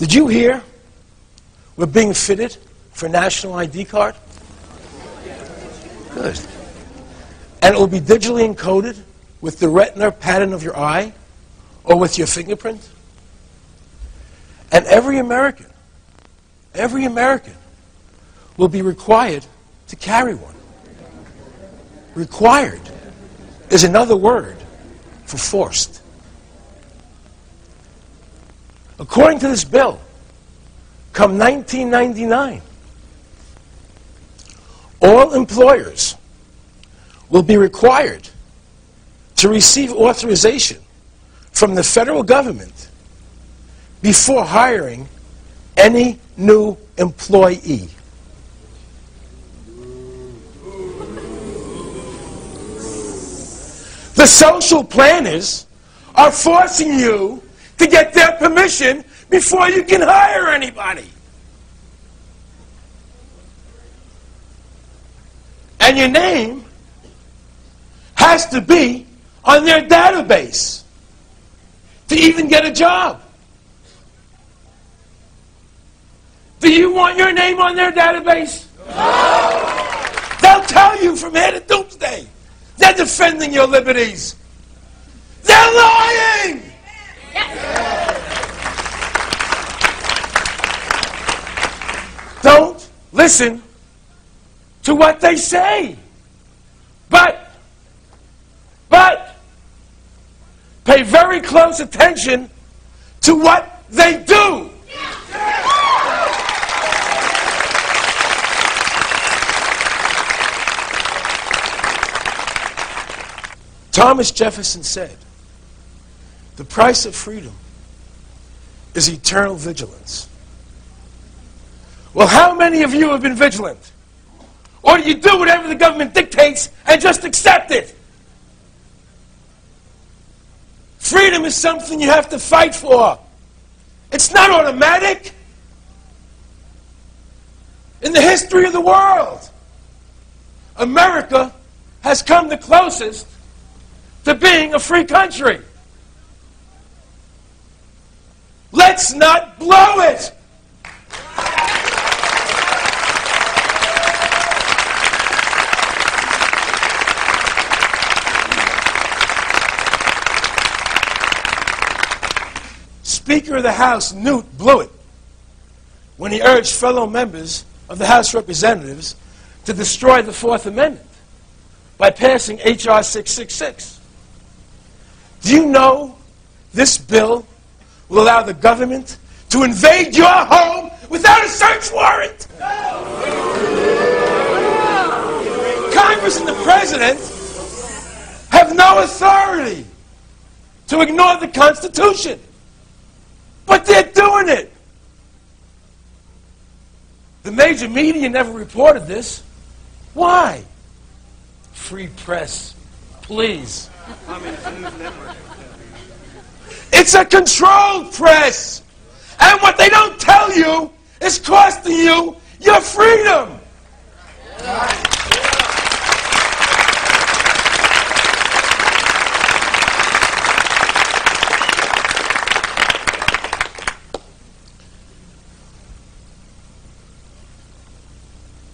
Did you hear we're being fitted for National ID card? Good. And it will be digitally encoded with the retina pattern of your eye or with your fingerprint. And every American will be required to carry one. Required is another word for forced. According to this bill, come 1999, all employers will be required to receive authorization from the federal government before hiring any new employee. The social planners are forcing you to get their permission before you can hire anybody. And your name has to be on their database to even get a job. Do you want your name on their database? No. They'll tell you from here to doomsday. They're defending your liberties. They're lying! Don't listen to what they say. But pay very close attention to what they do. Thomas Jefferson said, the price of freedom is eternal vigilance. Well, how many of you have been vigilant? Or do you do whatever the government dictates and just accept it? Freedom is something you have to fight for. It's not automatic. In the history of the world, America has come the closest to being a free country. Let's not blow it. Speaker of the House, Newt, blew it when he urged fellow members of the House of Representatives to destroy the Fourth Amendment by passing H.R. 666. Do you know this bill will allow the government to invade your home without a search warrant? Congress and the President have no authority to ignore the Constitution. But they're doing it. The major media never reported this. Why? Free press, please. It's a controlled press. And what they don't tell you is costing you your freedom.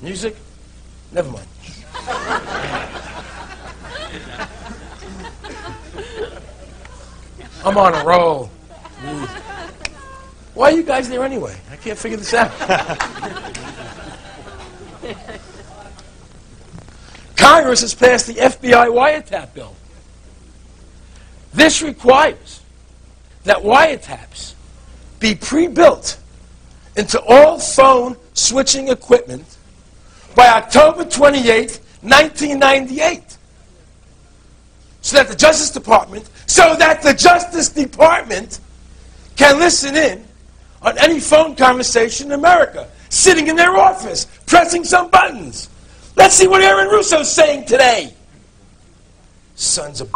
Music? Never mind. I'm on a roll. Why are you guys there anyway? I can't figure this out. Congress has passed the FBI wiretap bill. This requires that wiretaps be pre-built into all phone switching equipment by October 28, 1998. So that the Justice Department can listen in on any phone conversation in America, sitting in their office, pressing some buttons. Let's see what AaronRusso's saying today. Sons of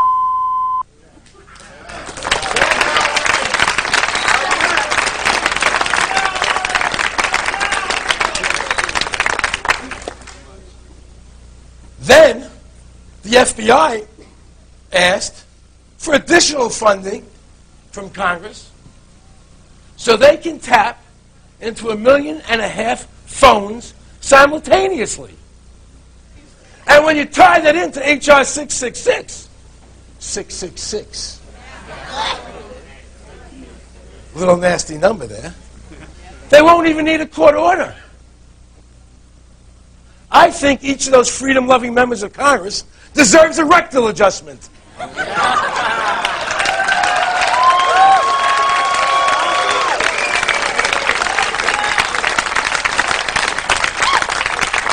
Then, the FBI asked for additional funding from Congress so they can tap into 1.5 million phones simultaneously. And when you tie that into HR 666, 666, little nasty number there, they won't even need a court order. I think each of those freedom-loving members of Congress deserves a rectal adjustment.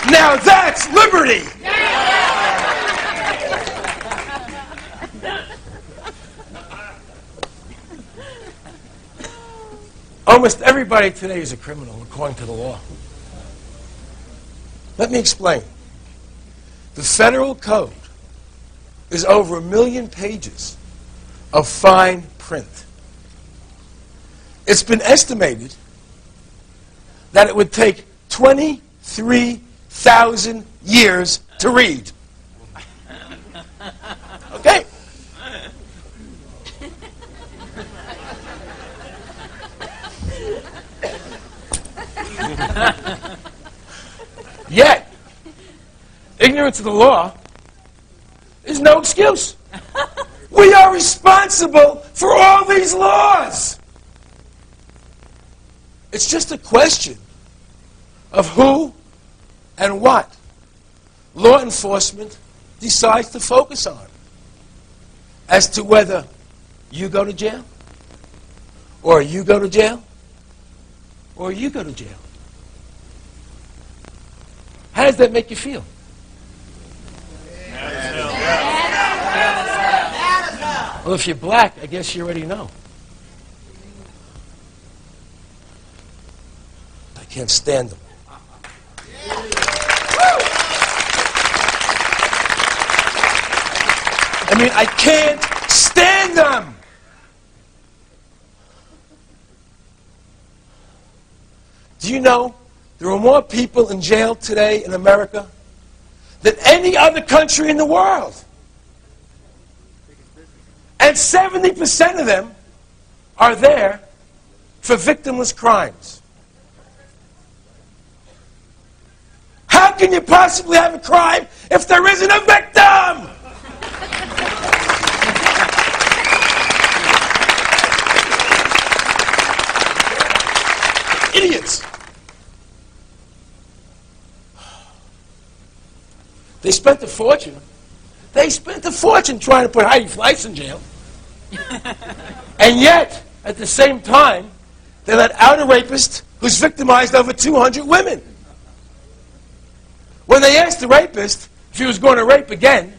Now that's liberty! Almost everybody today is a criminal, according to the law. Let me explain. The federal code is over 1 million pages of fine print. It's been estimated that it would take 23,000 years to read. Okay? Yet, ignorance of the law is no excuse. We are responsible for all these laws. It's just a question of who and what law enforcement decides to focus on as to whether you go to jail, or you go to jail, or you go to jail. How does that make you feel? Well, if you're black, I guess you already know. I can't stand them. I mean, I can't stand them. Do you know there are more people in jail today in America than any other country in the world? And 70% of them are there for victimless crimes. How can you possibly have a crime if there isn't a victim? Idiots. They spent a fortune. They spent a fortune trying to put Heidi Fleiss in jail. And yet, at the same time, they let out a rapist who's victimized over 200 women. When they asked the rapist if he was going to rape again,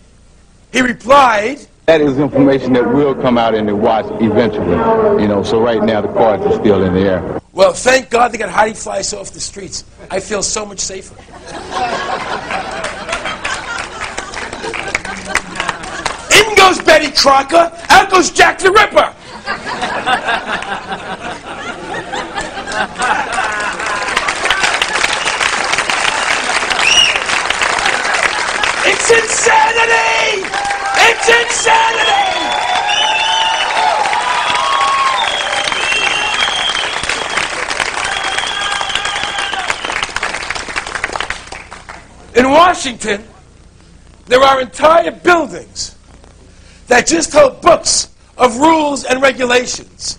he replied, "That is information that will come out in the wash eventually. You know, so right now the cards are still in the air." Well, thank God they got Heidi Fleiss off the streets. I feel so much safer. In goes Betty Crocker, out goes Jack the Ripper. It's insanity! It's insanity! In Washington, there are entire buildings that just hold books of rules and regulations.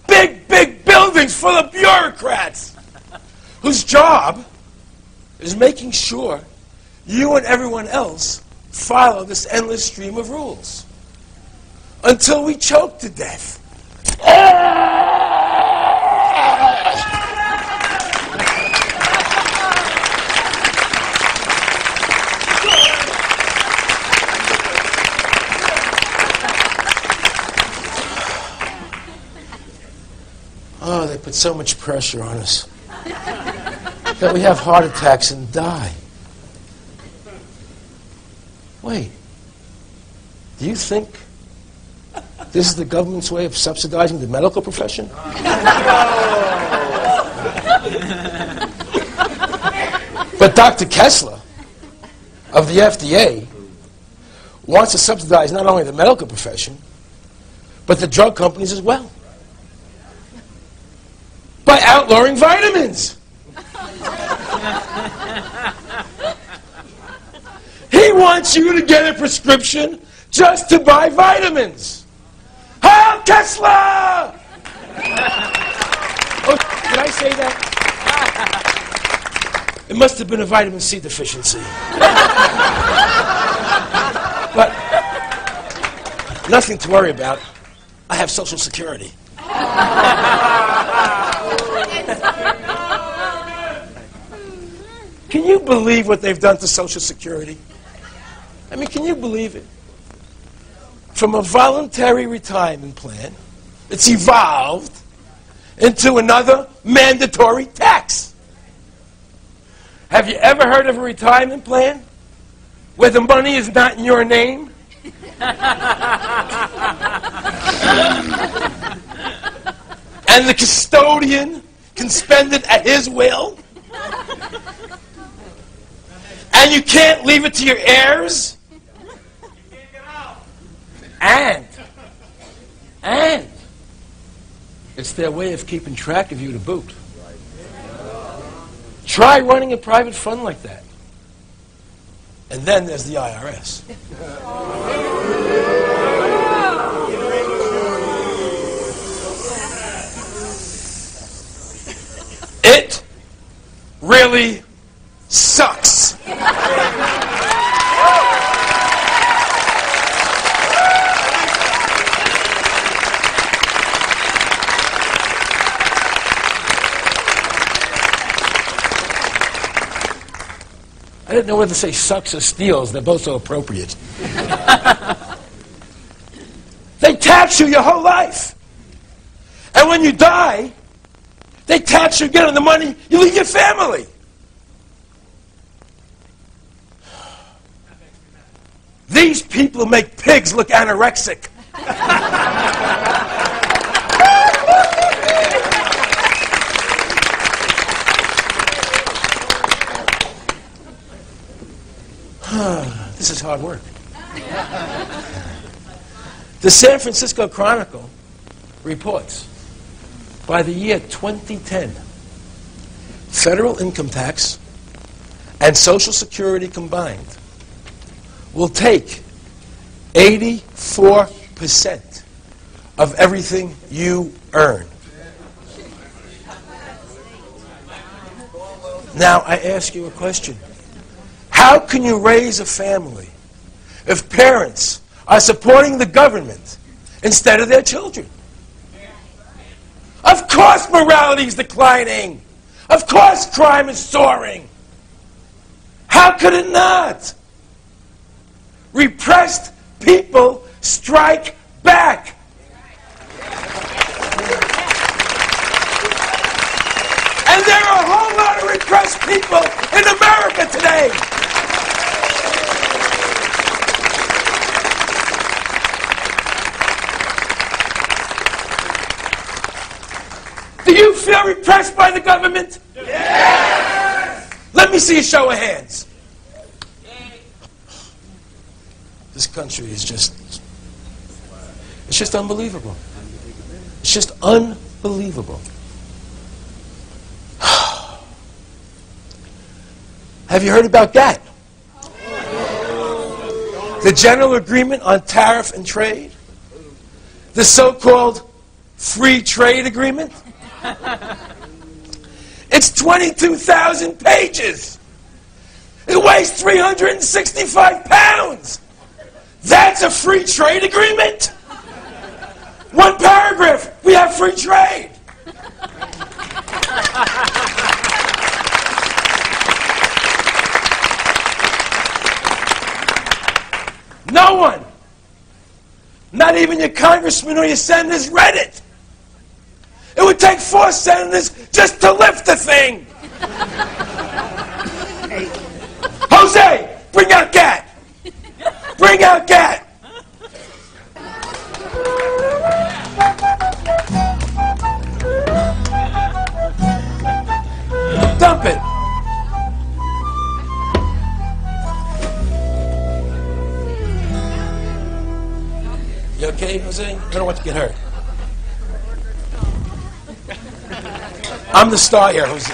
Big, big buildings full of bureaucrats whose job is making sure you and everyone else follow this endless stream of rules until we choke to death. Oh, they put so much pressure on us that we have heart attacks and die. Wait, do you think this is the government's way of subsidizing the medical profession? But Dr. Kessler of the FDA wants to subsidize not only the medical profession, but the drug companies as well. outlawing vitamins. He wants you to get a prescription just to buy vitamins. Heil Kessler! Oh, did I say that? It must have been a vitamin C deficiency. But nothing to worry about. I have Social Security. Can you believe what they've done to Social Security? I mean, can you believe it? From a voluntary retirement plan, it's evolved into another mandatory tax. Have you ever heard of a retirement plan where the money is not in your name? And the custodian can spend it at his will? And you can't leave it to your heirs? And it's their way of keeping track of you to boot. Try running a private fund like that. And then there's the IRS. It really sucks. I didn't know whether to say sucks or steals. They're both so appropriate. They tax you your whole life. And when you die, they tax you again on the money you leave your family. These people make pigs look anorexic. This is hard work. The San Francisco Chronicle reports, by the year 2010, federal income tax and Social Security combined will take 84% of everything you earn. Now, I ask you a question. How can you raise a family if parents are supporting the government instead of their children? Of course morality is declining. Of course crime is soaring. How could it not? Repressed people strike back. And there are a whole lot of repressed people in America today. Do you feel repressed by the government? Yes! Let me see a show of hands. This country is it's just unbelievable. It's just unbelievable. Have you heard about GATT? The General Agreement on Tariff and Trade? The so-called Free Trade Agreement? It's 22,000 pages. It weighs 365 pounds. That's a free trade agreement? One paragraph, we have free trade. No one, not even your congressman or your senators, read it. It would take 4 senators just to lift the thing. Jose, bring out GATT. Bring out GATT. Dump it. You okay, Jose? I don't want you to get hurt. I'm the star here, Jose.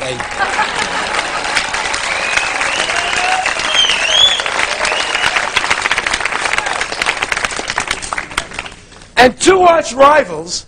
And two arch rivals